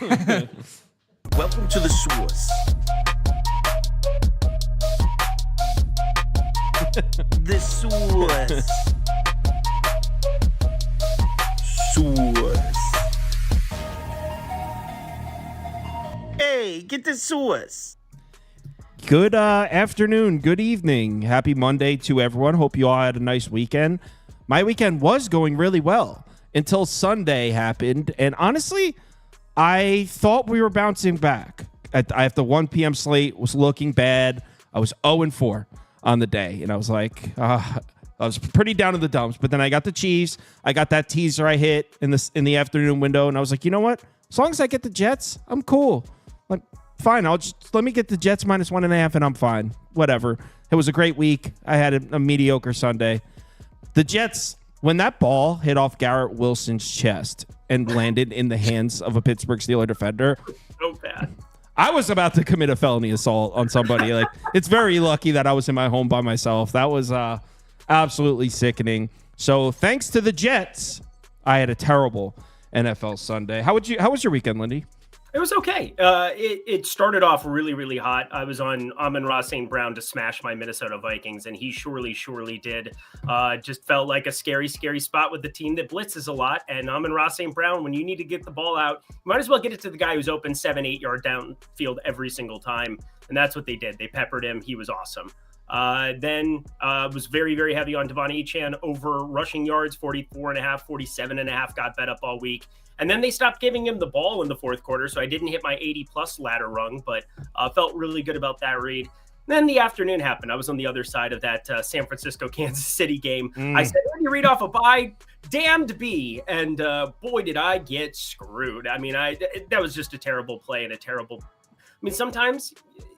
Welcome to the source. The source. Source. Hey, get the source. Good afternoon, good evening. Happy Monday to everyone. Hope you all had a nice weekend. My weekend was going really well until Sunday happened. And honestly, I thought we were bouncing back. I have the 1 p.m. slate was looking bad. I was 0-4 on the day. And I was like, I was pretty down in the dumps. But then I got the Chiefs. I got that teaser I hit in the afternoon window. And I was like, you know what? As long as I get the Jets, I'm cool. Like, fine. Let me get the Jets -1.5 and I'm fine. Whatever. It was a great week. I had a mediocre Sunday. The Jets, when that ball hit off Garrett Wilson's chest and landed in the hands of a Pittsburgh Steelers defender, so bad. I was about to commit a felony assault on somebody. Like, it's very lucky that I was in my home by myself. That was absolutely sickening. So thanks to the Jets, I had a terrible NFL Sunday. How was your weekend, Lindy? It was okay. It started off really, really hot. I was on Amon-Ra St. Brown to smash my Minnesota Vikings, and he surely did. Just felt like a scary spot with the team that blitzes a lot. And Amon-Ra St. Brown, when you need to get the ball out, you might as well get it to the guy who's open 7-8 yard downfield every single time. And that's what they did. They peppered him. He was awesome. Then was very, very heavy on Devon Achane over rushing yards, 44.5, 47.5, got bet up all week. And then they stopped giving him the ball in the fourth quarter, so I didn't hit my 80-plus ladder rung, but felt really good about that read. Then the afternoon happened. I was on the other side of that San Francisco-Kansas City game. I said, when you read off a bye, damned be. And boy, did I get screwed. I mean, that was just a terrible play and sometimes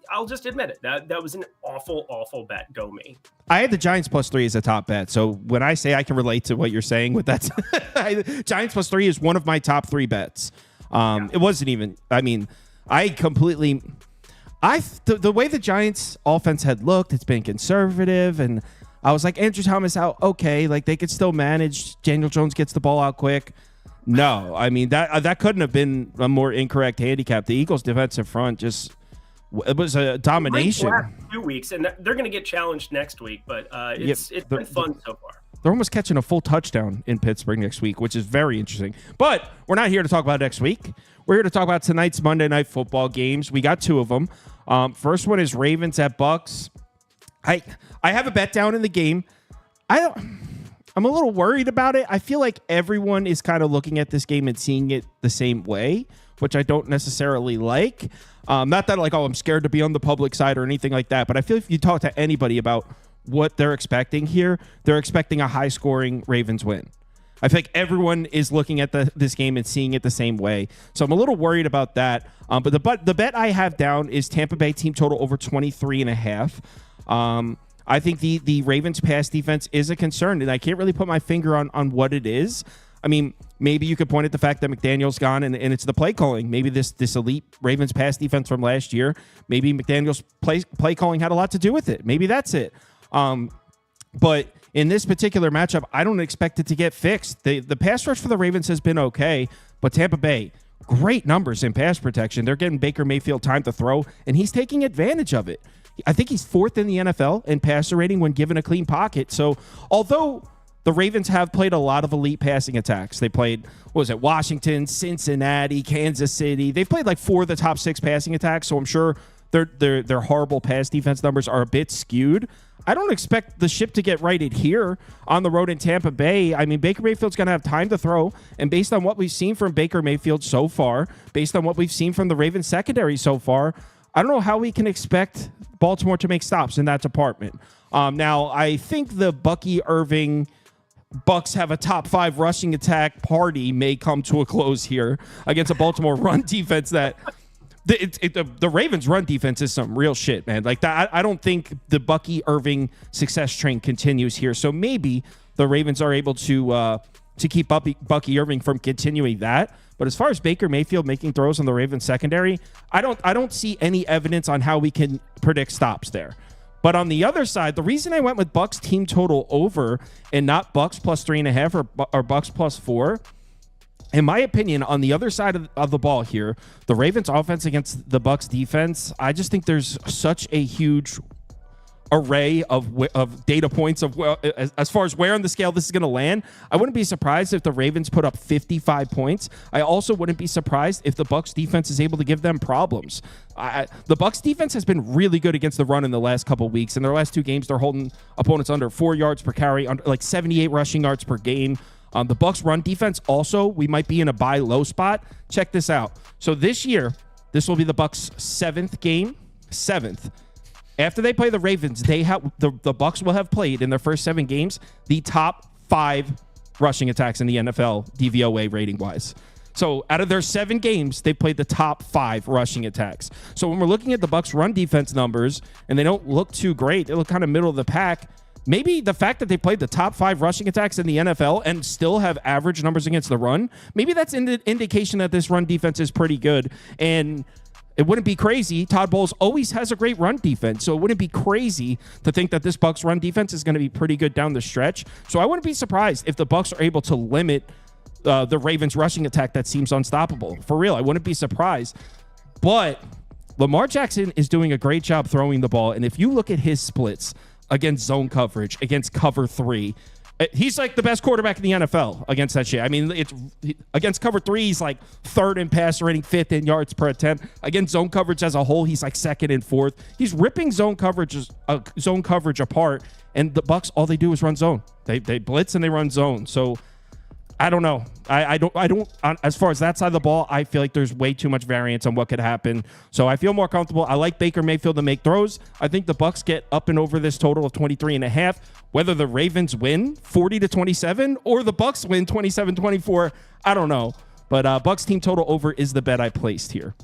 I'll just admit it. That was an awful bet. Go me. I had the Giants +3 as a top bet. So when I say I can relate to what you're saying with that, Giants +3 is one of my top 3 bets. It wasn't even, the way the Giants offense had looked, it's been conservative. And I was like, Andrew Thomas out. Okay. Like they could still manage. Daniel Jones gets the ball out quick. No, that couldn't have been a more incorrect handicap. The Eagles defensive front it was a domination. The last 2 weeks, and they're going to get challenged next week, but it's been fun so far. They're almost catching a full touchdown in Pittsburgh next week, which is very interesting. But we're not here to talk about next week. We're here to talk about tonight's Monday Night Football games. We got 2 of them. First one is Ravens at Bucks. I have a bet down in the game. I'm a little worried about it. I feel like everyone is kind of looking at this game and seeing it the same way, which I don't necessarily like. Not that I'm scared to be on the public side or anything like that, but I feel if you talk to anybody about what they're expecting here, they're expecting a high-scoring Ravens win. I feel like everyone is looking at this game and seeing it the same way. So I'm a little worried about that. But the bet I have down is Tampa Bay team total over 23.5. I think the Ravens pass defense is a concern, and I can't really put my finger on what it is. I mean, maybe you could point at the fact that McDaniel's gone and it's the play calling. Maybe this elite Ravens pass defense from last year, maybe McDaniel's play calling had a lot to do with it. Maybe that's it. But in this particular matchup, I don't expect it to get fixed. The pass rush for the Ravens has been okay, but Tampa Bay, great numbers in pass protection. They're getting Baker Mayfield time to throw, and he's taking advantage of it. I think he's 4th in the NFL in passer rating when given a clean pocket. So although the Ravens have played a lot of elite passing attacks, they played, Washington, Cincinnati, Kansas City. They've played like 4 of the top 6 passing attacks, so I'm sure their horrible pass defense numbers are a bit skewed. I don't expect the ship to get righted here on the road in Tampa Bay. I mean, Baker Mayfield's going to have time to throw, and based on what we've seen from Baker Mayfield so far, based on what we've seen from the Ravens secondary so far, I don't know how we can expect Baltimore to make stops in that department. Now, I think the Bucky Irving Bucks have a top 5 rushing attack party may come to a close here against a Baltimore run defense that the Ravens run defense is some real shit, man. Like that, I don't think the Bucky Irving success train continues here. So maybe the Ravens are able to keep Bucky Irving from continuing that. But as far as Baker Mayfield making throws on the Ravens secondary, I don't see any evidence on how we can predict stops there. But on the other side, the reason I went with Bucks team total over and not Bucks +3.5 or Bucks +4, in my opinion, on the other side of the ball here, the Ravens offense against the Bucs defense, I just think there's such a huge array of data points of as far as where on the scale this is going to land. I wouldn't be surprised if the Ravens put up 55 points. I also wouldn't be surprised if the Bucs defense is able to give them problems. The Bucs defense has been really good against the run in the last couple of weeks. In their last 2 games, they're holding opponents under 4 yards per carry, under like 78 rushing yards per game. The Bucs run defense also, we might be in a buy low spot. Check this out. So this year, this will be the Bucs' 7th game. 7th. After they play the Ravens, they have the Bucs will have played in their first 7 games the top 5 rushing attacks in the NFL DVOA rating wise. So out of their 7 games, they played the top 5 rushing attacks. So when we're looking at the Bucs run defense numbers, and they don't look too great, they look kind of middle of the pack. Maybe the fact that they played the top 5 rushing attacks in the NFL and still have average numbers against the run, maybe that's an indication that this run defense is pretty good. And it wouldn't be crazy. Todd Bowles always has a great run defense, so it wouldn't be crazy to think that this Bucs run defense is going to be pretty good down the stretch. So I wouldn't be surprised if the Bucs are able to limit the Ravens rushing attack that seems unstoppable. For real, I wouldn't be surprised. But Lamar Jackson is doing a great job throwing the ball, and if you look at his splits against zone coverage, against cover 3, he's like the best quarterback in the NFL against that shit. I mean, against cover 3, he's like 3rd in passer rating, 5th in yards per attempt. Against zone coverage as a whole, he's like 2nd and 4th. He's ripping zone coverage apart, and the Bucs, all they do is run zone. They blitz and they run zone. So I don't know. I don't. As far as that side of the ball, I feel like there's way too much variance on what could happen. So I feel more comfortable. I like Baker Mayfield to make throws. I think the Bucs get up and over this total of 23.5. Whether the Ravens win 40-27 or the Bucs win 27-24, I don't know. But Bucs team total over is the bet I placed here.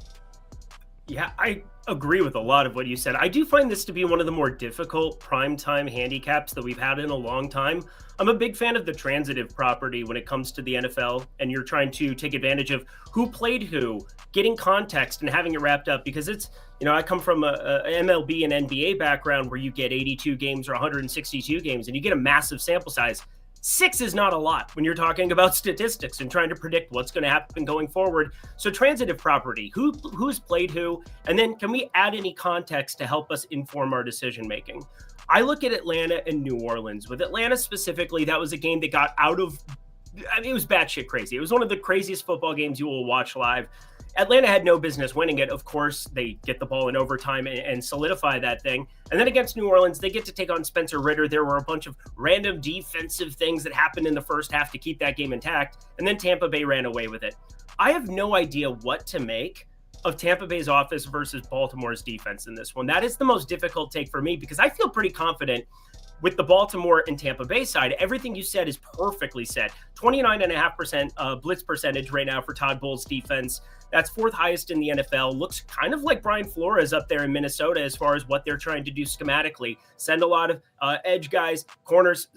Yeah, I agree with a lot of what you said. I do find this to be one of the more difficult primetime handicaps that we've had in a long time. I'm a big fan of the transitive property when it comes to the NFL, and you're trying to take advantage of who played who, getting context and having it wrapped up, because it's, I come from a MLB and NBA background where you get 82 games or 162 games and you get a massive sample size. 6 is not a lot when you're talking about statistics and trying to predict what's going to happen going forward. So transitive property, who's played who, and then can we add any context to help us inform our decision making? I look at Atlanta and New Orleans. With Atlanta specifically, that was a game that got out of, it was batshit crazy. It was one of the craziest football games you will watch live. Atlanta had no business winning it. Of course, they get the ball in overtime and solidify that thing. And then against New Orleans, they get to take on Spencer Ritter. There were a bunch of random defensive things that happened in the first half to keep that game intact. And then Tampa Bay ran away with it. I have no idea what to make of Tampa Bay's offense versus Baltimore's defense in this one. That is the most difficult take for me, because I feel pretty confident with the Baltimore and Tampa Bay side. Everything you said is perfectly said. 29.5% blitz percentage right now for Todd Bowles' defense. That's 4th highest in the NFL. Looks kind of like Brian Flores up there in Minnesota as far as what they're trying to do schematically. Send a lot of edge guys, corners,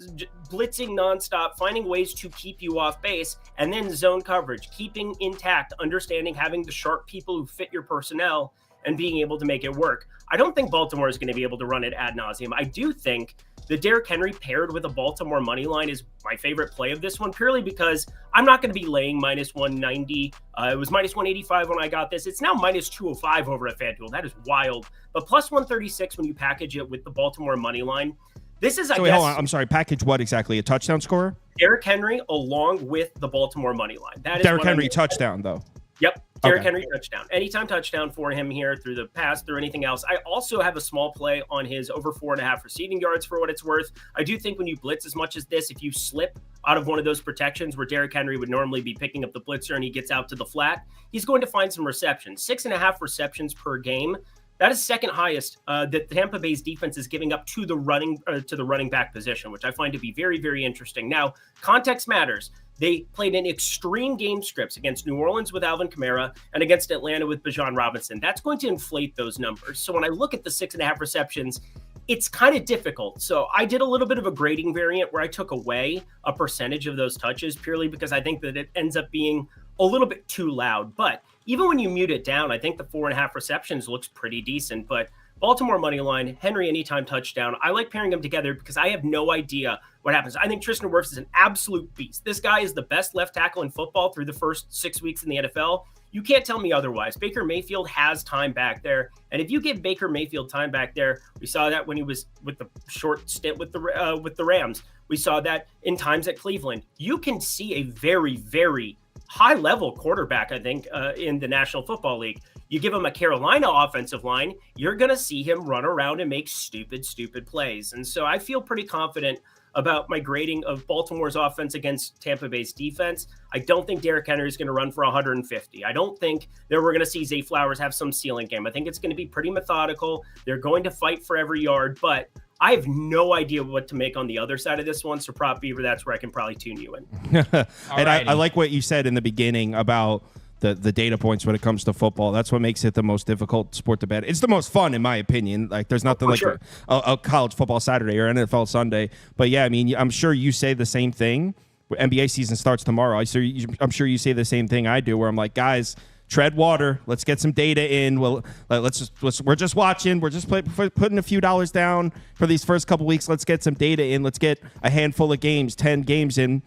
blitzing nonstop, finding ways to keep you off base, and then zone coverage, keeping intact, understanding, having the sharp people who fit your personnel and being able to make it work. I don't think Baltimore is going to be able to run it ad nauseum. I do think the Derrick Henry paired with a Baltimore money line is my favorite play of this one, purely because I'm not going to be laying minus 190. It was minus 185 when I got this. It's now minus 205 over at FanDuel. That is wild. But plus 136 when you package it with the Baltimore money line. This is, hold on. I'm sorry. Package what exactly? A touchdown score? Derrick Henry along with the Baltimore money line. That is Derrick Henry touchdown, though. Yep. Derrick Henry touchdown. Anytime touchdown for him here through the pass, through anything else. I also have a small play on his over 4.5 receiving yards for what it's worth. I do think when you blitz as much as this, if you slip out of one of those protections where Derrick Henry would normally be picking up the blitzer and he gets out to the flat, he's going to find some receptions. 6.5 receptions per game. That is 2nd highest that Tampa Bay's defense is giving up to the running back position, which I find to be very, very interesting. Now, context matters. They played in extreme game scripts against New Orleans with Alvin Kamara and against Atlanta with Bijan Robinson. That's going to inflate those numbers. So when I look at the 6.5 receptions, it's kind of difficult. So I did a little bit of a grading variant where I took away a percentage of those touches purely because I think that it ends up being a little bit too loud. But even when you mute it down, I think the 4.5 receptions looks pretty decent. But Baltimore money line, Henry anytime touchdown. I like pairing them together because I have no idea what happens. I think Tristan Wirfs is an absolute beast. This guy is the best left tackle in football through the first 6 weeks in the NFL. You can't tell me otherwise. Baker Mayfield has time back there. And if you give Baker Mayfield time back there, we saw that when he was with the short stint with the Rams. We saw that in times at Cleveland. You can see a very, very high-level quarterback, I think, in the National Football League. You give him a Carolina offensive line, you're going to see him run around and make stupid, stupid plays. And so I feel pretty confident about my grading of Baltimore's offense against Tampa Bay's defense. I don't think Derrick Henry is going to run for 150. I don't think that we're going to see Zay Flowers have some ceiling game. I think it's going to be pretty methodical. They're going to fight for every yard, but I have no idea what to make on the other side of this one. So Prop Beaver, that's where I can probably tune you in. And I like what you said in the beginning about the data points when it comes to football. That's what makes it the most difficult sport to bet. It's the most fun, in my opinion. Like, there's nothing like sure. a college football Saturday or NFL Sunday. But yeah, I mean, I'm sure you say the same thing. NBA season starts tomorrow. I'm sure you say the same thing I do, where I'm like, guys, tread water. Let's get some data in. Well, we're just watching. We're just putting a few dollars down for these first couple weeks. Let's get some data in. Let's get a handful of games, 10 games in.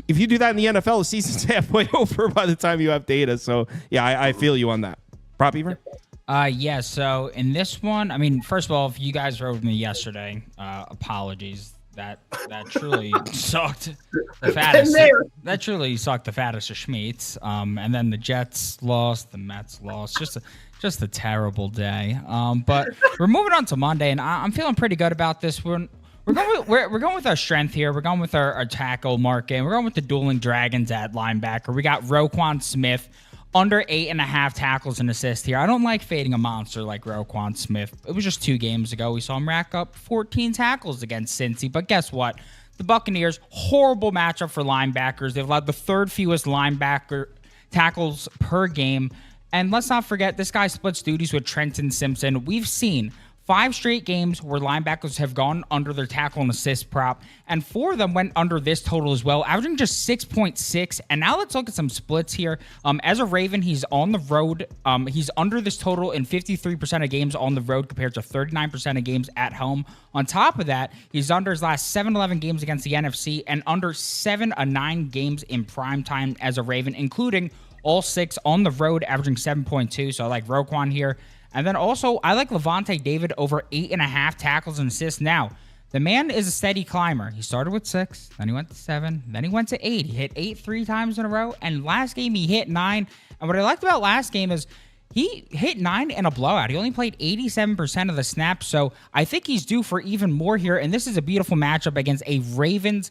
If you do that in the NFL, the season's halfway over by the time you have data. So, yeah, I feel you on that. Prop Beaver? Yeah, so in this one, I mean, first of all, if you guys rode me yesterday, apologies. That truly sucked the fattest. That truly sucked the fattest of Schmeats. And then the Jets lost, the Mets lost. Just a terrible day. But we're moving on to Monday, and I'm feeling pretty good about this one. We're going with our strength here. We're going with our tackle market. And we're going with the dueling dragons at linebacker. We got Roquan Smith under 8.5 tackles and assists here. I don't like fading a monster like Roquan Smith. It was just 2 games ago. We saw him rack up 14 tackles against Cincy. But guess what? The Buccaneers, horrible matchup for linebackers. They've allowed the 3rd fewest linebacker tackles per game. And let's not forget, this guy splits duties with Trenton Simpson. We've seen 5 straight games where linebackers have gone under their tackle and assist prop, and 4 of them went under this total as well, averaging just 6.6. And now let's look at some splits here. As a Raven, he's on the road. He's under this total in 53% of games on the road compared to 39% of games at home. On top of that, he's under his last 7-11 games against the NFC and under 7 of 9 games in prime time as a Raven, including all 6 on the road, averaging 7.2. So I like Roquan here. And then also, I like Levante David over 8.5 tackles and assists. Now, the man is a steady climber. He started with 6, then he went to 7, then he went to 8. He hit 8 3 times in a row, and last game he hit 9. And what I liked about last game is he hit 9 in a blowout. He only played 87% of the snaps, so I think he's due for even more here. And this is a beautiful matchup against a Ravens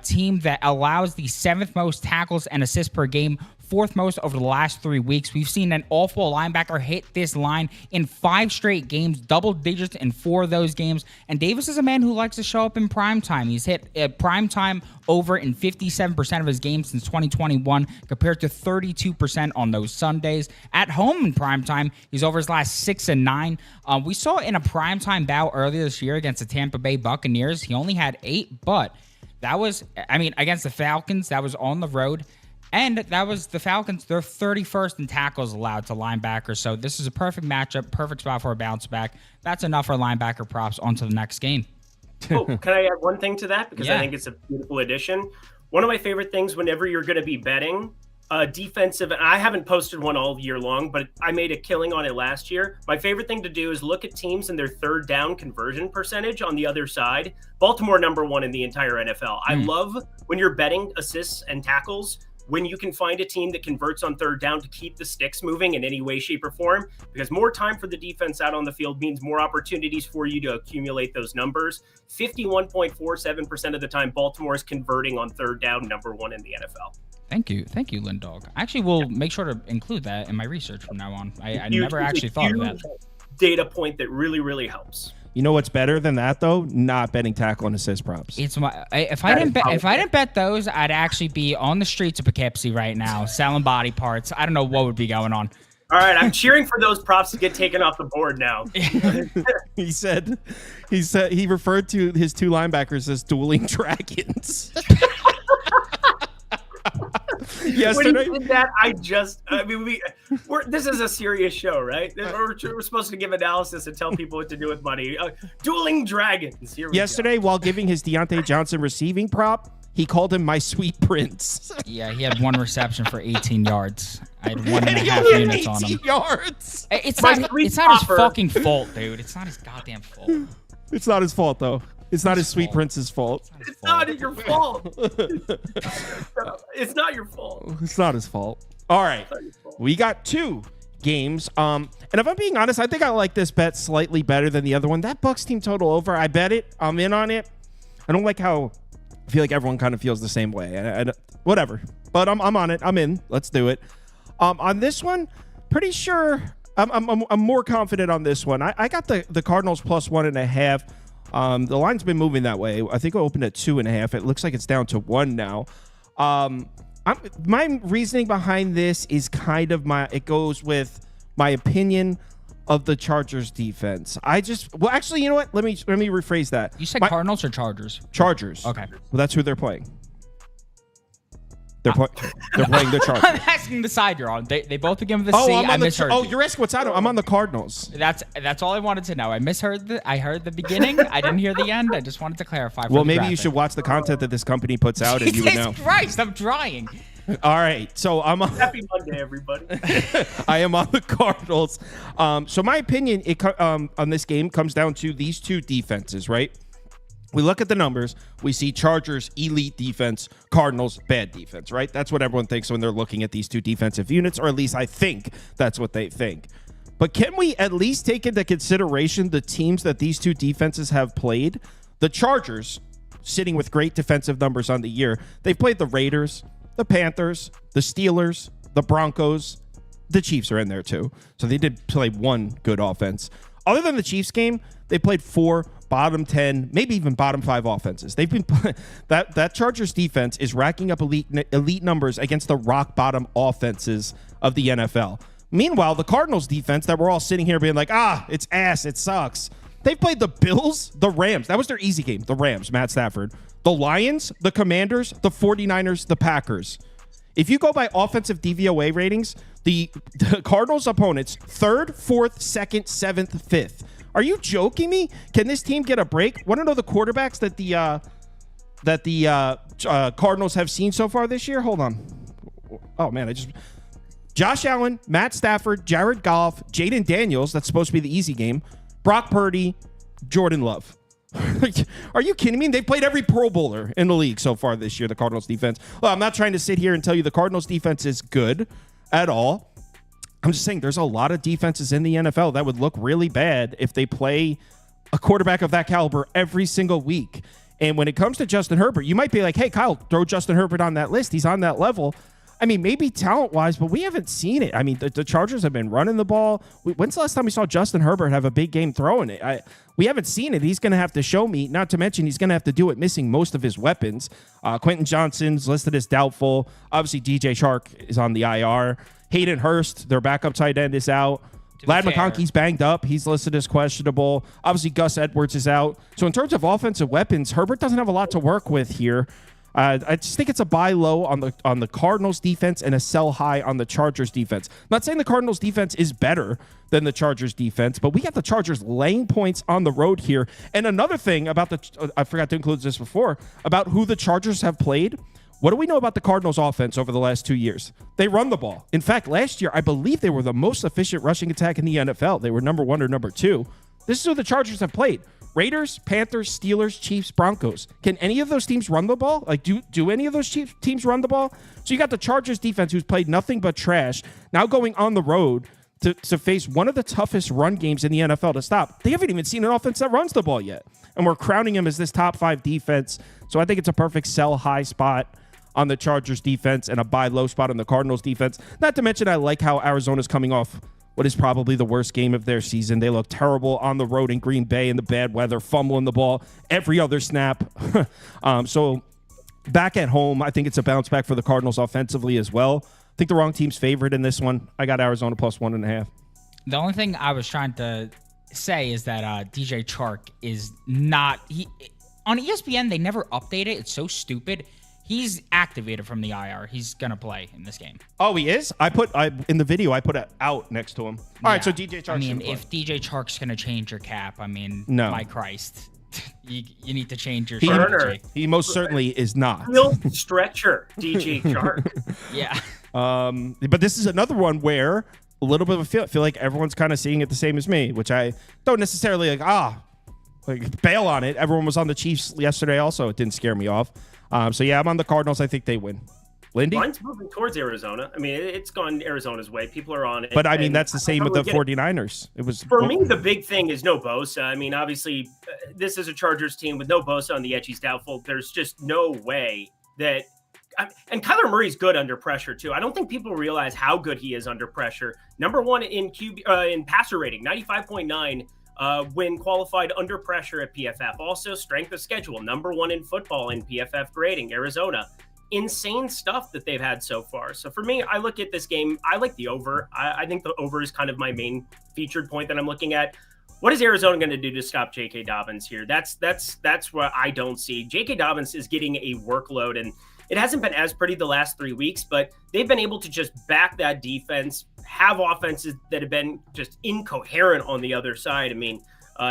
team that allows the 7th most tackles and assists per game, 4th most over the last 3 weeks. We've seen an awful linebacker hit this line in 5 straight games, double digits in 4 of those games. And Davis is a man who likes to show up in prime time. He's hit prime time over in 57% of his games since 2021, compared to 32% on those Sundays. At home in prime time, he's over his last 6 and 9. We saw in a prime time bout earlier this year against the Tampa Bay Buccaneers, he only had 8, but that was, against the Falcons, that was on the road. And that was the Falcons. They're 31st in tackles allowed to linebackers. So this is a perfect matchup, perfect spot for a bounce back. That's enough for linebacker props on to the next game. Oh, can I add one thing to that? Because I think it's a beautiful addition. One of my favorite things whenever you're going to be betting defensive, and I haven't posted one all year long, but I made a killing on it last year. My favorite thing to do is look at teams and their 3rd down conversion percentage on the other side. Baltimore #1 in the entire NFL. I love when you're betting assists and tackles, when you can find a team that converts on 3rd down to keep the sticks moving in any way, shape, or form, because more time for the defense out on the field means more opportunities for you to accumulate those numbers. 51.47% of the time, Baltimore is converting on 3rd down, #1 in the NFL. Thank you, Lindog. I actually will make sure to include that in my research from now on. I never actually thought of that. Data point that really, really helps. You know what's better than that though? Not betting tackle and assist props. If I didn't bet those, I'd actually be on the streets of Poughkeepsie right now selling body parts. I don't know what would be going on. All right, I'm cheering for those props to get taken off the board now. he referred to his 2 linebackers as dueling dragons. Yesterday, when he did that, this is a serious show, right? We're supposed to give analysis and tell people what to do with money. Dueling Dragons. Yesterday, while giving his Deontay Johnson receiving prop, he called him my sweet prince. Yeah, he had one reception for 18 yards. I had 1.5 And he only had units on 18 him. yards. It's not his fucking fault, dude. It's not his goddamn fault. It's not his fault, though. It's not his sweet prince's fault. It's not your fault. It's not your fault. It's not his fault. All right. We got 2 games. And if I'm being honest, I think I like this bet slightly better than the other one. That Bucs team total over, I bet it. I'm in on it. I don't like how I feel like everyone kind of feels the same way. Whatever. But I'm on it. I'm in. Let's do it. On this one, pretty sure I'm more confident on this one. I got the Cardinals plus 1.5. The line's been moving that way. I think it opened at 2.5. It looks like it's down to 1 now. My reasoning behind this is kind of it goes with my opinion of the Chargers defense. Actually, you know what? Let me rephrase that. You said Cardinals or Chargers? Chargers. Okay. Well, that's who they're playing. They're playing the Chargers. I'm asking the side you're on. They both begin with a C. I misheard. You're asking what's out of. I'm on the Cardinals. That's all I wanted to know. I misheard. I heard the beginning. I didn't hear the end. I just wanted to clarify. Well, maybe you should watch the content that this company puts out, and you would know. Jesus Christ, I'm trying. All right, so I'm on. Happy Monday, everybody. I am on the Cardinals. So my opinion on this game comes down to these 2 defenses, right? We look at the numbers. We see Chargers, elite defense, Cardinals, bad defense, right? That's what everyone thinks when they're looking at these 2 defensive units, or at least I think that's what they think. But can we at least take into consideration the teams that these 2 defenses have played? The Chargers, sitting with great defensive numbers on the year, they've played the Raiders, the Panthers, the Steelers, the Broncos. The Chiefs are in there too. So they did play 1 good offense. Other than the Chiefs game, they played 4 bottom 10, maybe even bottom 5 offenses. They've been that Chargers defense is racking up elite numbers against the rock bottom offenses of the NFL. Meanwhile, the Cardinals defense that we're all sitting here being like, it's ass, it sucks. They've played the Bills, the Rams. That was their easy game. The Rams, Matt Stafford. The Lions, the Commanders, the 49ers, the Packers. If you go by offensive DVOA ratings, the Cardinals opponents 3rd, 4th, 2nd, 7th, 5th. Are you joking me? Can this team get a break? Want to know the quarterbacks that the Cardinals have seen so far this year? Hold on. Oh man, Josh Allen, Matt Stafford, Jared Goff, Jaden Daniels. That's supposed to be the easy game. Brock Purdy, Jordan Love. Are you kidding me? They played every Pro Bowler in the league so far this year, the Cardinals defense. Well, I'm not trying to sit here and tell you the Cardinals defense is good at all. I'm just saying there's a lot of defenses in the NFL that would look really bad if they play a quarterback of that caliber every single week. And when it comes to Justin Herbert, you might be like, hey, Kyle, throw Justin Herbert on that list. He's on that level. I mean, maybe talent-wise, but we haven't seen it. I mean, the Chargers have been running the ball. When's the last time we saw Justin Herbert have a big game throwing it? We haven't seen it. He's going to have to show me, not to mention he's going to have to do it missing most of his weapons. Quentin Johnson's listed as doubtful. Obviously, DJ Chark is on the IR. Hayden Hurst, their backup tight end, is out. Ladd McConkey's banged up. He's listed as questionable. Obviously, Gus Edwards is out. So in terms of offensive weapons, Herbert doesn't have a lot to work with here. I just think it's a buy low on the Cardinals defense and a sell high on the Chargers defense. Not saying the Cardinals defense is better than the Chargers defense, but we got the Chargers laying points on the road here. And another thing about I forgot to include this before, about who the Chargers have played. What do we know about the Cardinals offense over the last 2 years? They run the ball. In fact, last year, I believe they were the most efficient rushing attack in the NFL. They were number 1 or number 2. This is who the Chargers have played. Raiders, Panthers, Steelers, Chiefs, Broncos. Can any of those teams run the ball? Like, do any of those teams run the ball? So you got the Chargers defense who's played nothing but trash, now going on the road to face one of the toughest run games in the NFL to stop. They haven't even seen an offense that runs the ball yet. And we're crowning him as this top 5 defense. So I think it's a perfect sell high spot on the Chargers defense and a buy low spot on the Cardinals defense. Not to mention I like how Arizona's coming off what is probably the worst game of their season. They look terrible on the road in Green Bay in the bad weather, fumbling the ball every other snap. So back at home, I think it's a bounce back for the Cardinals offensively as well. I think the wrong team's favorite in this one. I got Arizona plus 1.5. The only thing I was trying to say is that DJ Chark is not... on ESPN, they never update it. It's so stupid. he's activated from the IR. He's gonna play in this game. Oh, he is? In the video, I put it out next to him. All right, so DJ Chark's I mean, gonna play. if DJ Chark's gonna change your cap, I mean, No. my Christ. You need to change your Burner. strategy. He most certainly is not. Field stretcher, DJ Chark. Yeah. But this is another one where a little bit of a feel like everyone's kind of seeing it the same as me, which I don't necessarily bail on it. Everyone was on the Chiefs yesterday also. It didn't scare me off. So yeah, I'm on the Cardinals. I think they win. Lindy? Mine's moving towards Arizona. I mean, it's gone Arizona's way. People are on it. But I mean, that's the same with the 49ers. It was For me, the big thing is no Bosa. I mean, obviously, this is a Chargers team with no Bosa on the edge. He's doubtful. There's just no way that. And Kyler Murray's good under pressure too. I don't think people realize how good he is under pressure. Number one in in passer rating, 95.9 when qualified under pressure at PFF. Also, strength of schedule, number one in football in PFF grading. Arizona. Insane stuff that they've had so far. So for me, I look at this game. I like the over. I think the over is kind of my main featured point that I'm looking at. What is Arizona going to do to stop J.K. Dobbins here? That's what I don't see. J.K. Dobbins is getting a workload, and it hasn't been as pretty the last 3 weeks, but they've been able to just back that defense, have offenses that have been just incoherent on the other side. I mean,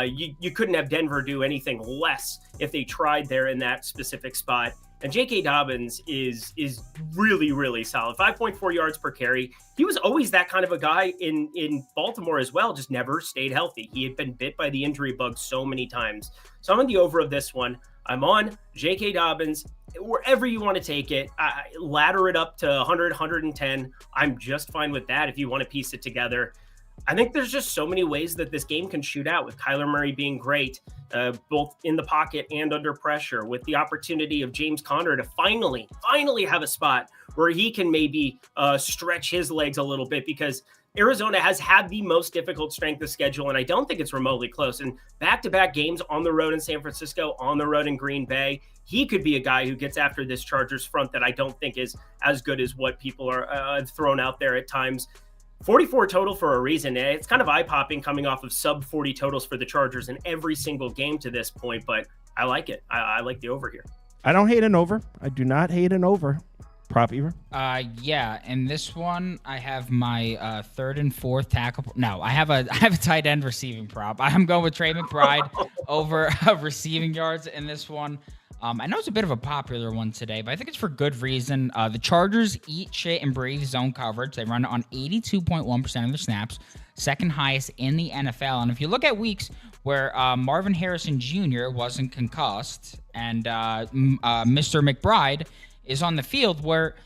you couldn't have Denver do anything less if they tried there in that specific spot. And J.K. Dobbins is really, really solid. 5.4 yards per carry. He was always that kind of a guy in Baltimore as well, just never stayed healthy. He had been bit by the injury bug so many times. So I'm on the over of this one. I'm on J.K. Dobbins. Wherever you want to take it, ladder it up to 100, 110. I'm just fine with that if you want to piece it together. I think there's just so many ways that this game can shoot out, with Kyler Murray being great, both in the pocket and under pressure, with the opportunity of James Conner to finally have a spot where he can maybe stretch his legs a little bit, because Arizona has had the most difficult strength of schedule, and I don't think it's remotely close. And back-to-back games on the road in San Francisco, on the road in Green Bay, he could be a guy who gets after this Chargers front that I don't think is as good as what people are thrown out there at times. 44 total for a reason. It's kind of eye-popping coming off of sub-40 totals for the Chargers in every single game to this point, but I like it. I like the over here. I don't hate an over. I do not hate an over. Prop Beaver? Yeah. In this one, I have my third and fourth tackle. No, I have a tight end receiving prop. I'm going with Trey McBride over receiving yards in this one. I know it's a bit of a popular one today, but I think it's for good reason. The Chargers eat shit and breathe zone coverage. They run it on 82.1% of their snaps, second highest in the NFL. And if you look at weeks where Marvin Harrison Jr. wasn't concussed and Mr. McBride is on the field, where,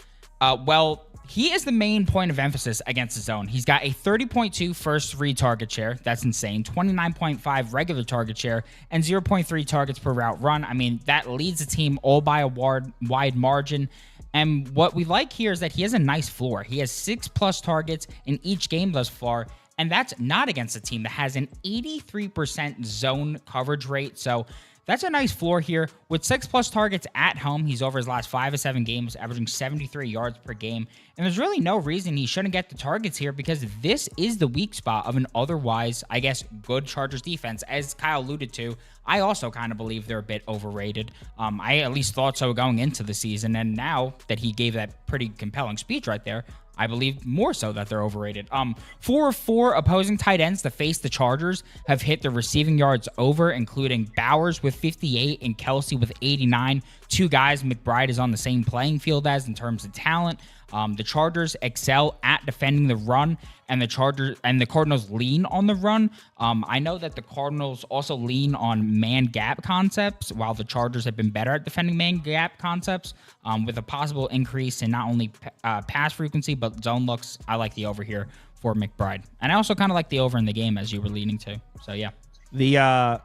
he is the main point of emphasis against the zone. He's got a 30.2 first read target share. That's insane. 29.5 regular target share and 0.3 targets per route run. I mean, that leads the team all by a wide margin. And what we like here is that he has a nice floor. He has 6+ targets in each game thus far. And that's not against a team that has an 83% zone coverage rate. So that's a nice floor here. With 6+ targets at home, he's over his last 5 of 7 games, averaging 73 yards per game. And there's really no reason he shouldn't get the targets here, because this is the weak spot of an otherwise, I guess, good Chargers defense. As Kyle alluded to, I also kind of believe they're a bit overrated. I at least thought so going into the season. And now that he gave that pretty compelling speech right there, I believe more so that they're overrated. 4 of 4 opposing tight ends to face the Chargers have hit the receiving yards over, including Bowers with 58 and Kelsey with 89. Two guys McBride is on the same playing field as in terms of talent. The Chargers excel at defending the run, and the Cardinals lean on the run. I know that the Cardinals also lean on man gap concepts, while the Chargers have been better at defending man gap concepts, with a possible increase in not only pass frequency but zone looks. I like the over here for McBride, and I also kind of like the over in the game, as you were leaning to. So yeah.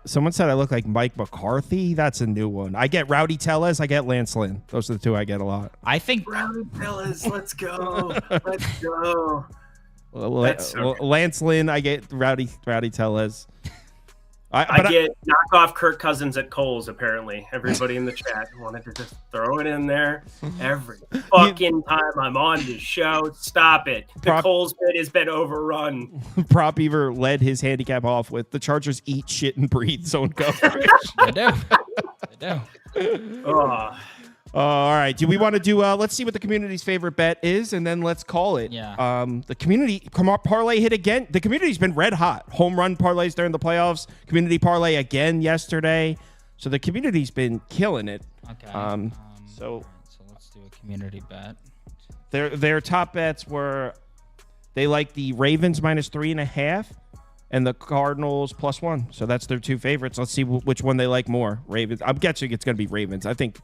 Someone said I look like Mike McCarthy. That's a new one. I get Rowdy Tellez. I get Lance Lynn. Those are the two I get a lot. I think Rowdy Tellez, let's go. Let's go. Lance Lynn. I get Rowdy Tellez. I get knockoff Kirk Cousins at Kohl's, apparently. Everybody in the chat wanted to just throw it in there every fucking time I'm on this show. Stop it. The Kohl's bid has been overrun. Prop Beaver led his handicap off with the Chargers eat shit and breathe zone coverage. I do. Oh. All right. Do we want to do? Let's see what the community's favorite bet is, and then let's call it. Yeah. The community parlay hit again. The community's been red hot. Home run parlays during the playoffs. Community parlay again yesterday. So the community's been killing it. Okay. So let's do a community bet. Their top bets were they like the Ravens -3.5 and the Cardinals +1. So that's their two favorites. Let's see which one they like more. Ravens. I'm guessing it's going to be Ravens. I think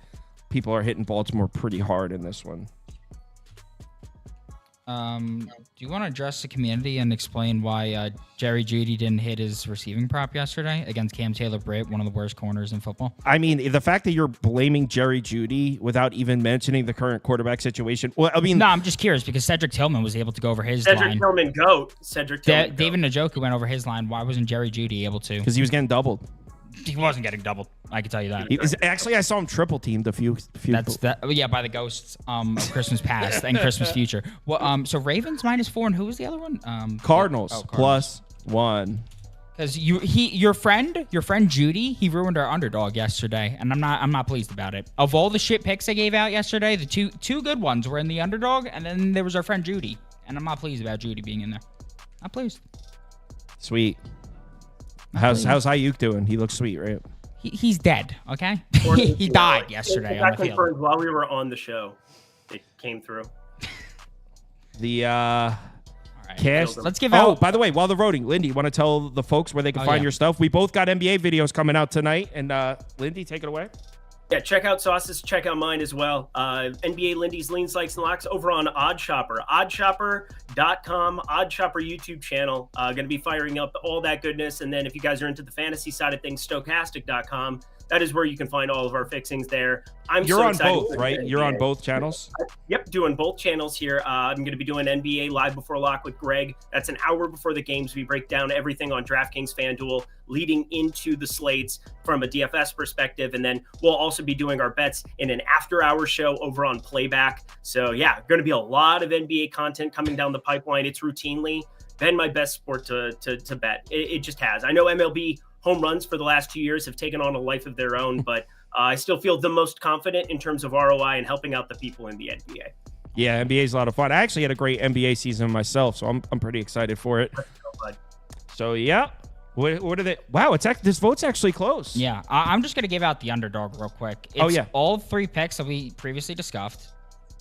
people are hitting Baltimore pretty hard in this one. Do you want to address the community and explain why Jerry Jeudy didn't hit his receiving prop yesterday against Cam Taylor-Britt, one of the worst corners in football? I mean, the fact that you're blaming Jerry Jeudy without even mentioning the current quarterback situation. Well, I mean, no, I'm just curious because Cedric Tillman was able to go over his line. Cedric Tillman, goat. David Njoku went over his line. Why wasn't Jerry Jeudy able to? Because he was getting doubled. He wasn't getting doubled. I can tell you that. Actually, I saw him triple teamed a few. Yeah, by the ghosts of Christmas past and Christmas future. Well, so Ravens -4, and who was the other one? Cardinals +1. Because your friend Judy, he ruined our underdog yesterday, and I'm not pleased about it. Of all the shit picks I gave out yesterday, the two good ones were in the underdog, and then there was our friend Judy, and I'm not pleased about Judy being in there. Not pleased. Sweet. How's Ayuk doing? He looks sweet, right? He's dead. Okay, he died yesterday on the field. While we were on the show, it came through. The All right, cast. let's give out. Oh, by the way, while they're voting, Lindy, want to tell the folks where they can find your stuff? We both got NBA videos coming out tonight, and Lindy, take it away. Yeah, check out Sauce's, check out mine as well. NBA Lindy's Leans, Likes, and Locks over on OddShopper. Oddshopper.com, OddShopper YouTube channel. Going to be firing up all that goodness. And then if you guys are into the fantasy side of things, Stokastic.com. That is where you can find all of our fixings there. You're on both, right? You're on both channels? Yep, doing both channels here. I'm going to be doing NBA Live Before Lock with Greg. That's an hour before the games. We break down everything on DraftKings FanDuel leading into the slates from a DFS perspective. And then we'll also be doing our bets in an after-hour show over on Playback. So, yeah, going to be a lot of NBA content coming down the pipeline. It's routinely been my best sport to bet. It just has. I know MLB home runs for the last 2 years have taken on a life of their own, but I still feel the most confident in terms of ROI and helping out the people in the NBA. Yeah, NBA is a lot of fun. I actually had a great NBA season myself, so I'm pretty excited for it. So yeah, what are they? Wow, this vote's actually close. Yeah, I'm just gonna give out the underdog real quick. It's all three picks that we previously discussed.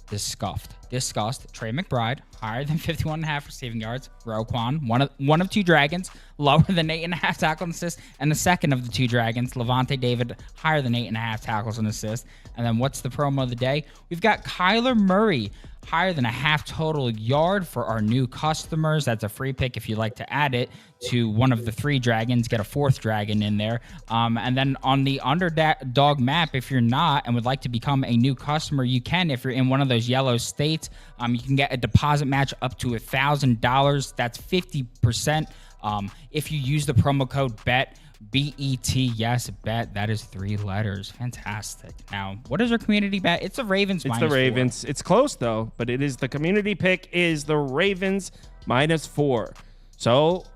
Trey McBride, higher than 51.5 receiving yards. Roquan, one of two Dragons, lower than 8.5 tackles and assists. And the second of the two Dragons, Levante David, higher than 8.5 tackles and assists. And then what's the promo of the day? We've got Kyler Murray, higher than a half total yard for our new customers. That's a free pick if you'd like to add it to one of the three Dragons, get a fourth Dragon in there. And then on the underdog map, if you're not and would like to become a new customer, you can. If you're in one of those yellow states, you can get a deposit match up to $1,000. That's 50%. If you use the promo code BET, B-E-T, yes, bet. That is 3 letters. Fantastic. Now, what is our community bet? It's the Ravens It's the Ravens. 4. It's close, though, but it is the community pick is the Ravens -4. So,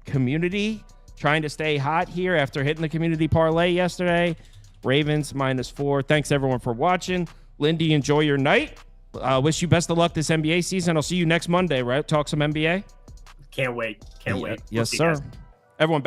community trying to stay hot here after hitting the community parlay yesterday. Ravens -4. Thanks, everyone, for watching. Lindy, enjoy your night. Wish you best of luck this NBA season. I'll see you next Monday, right? Talk some NBA? Can't wait. Can't wait. Yes, sir. Everyone,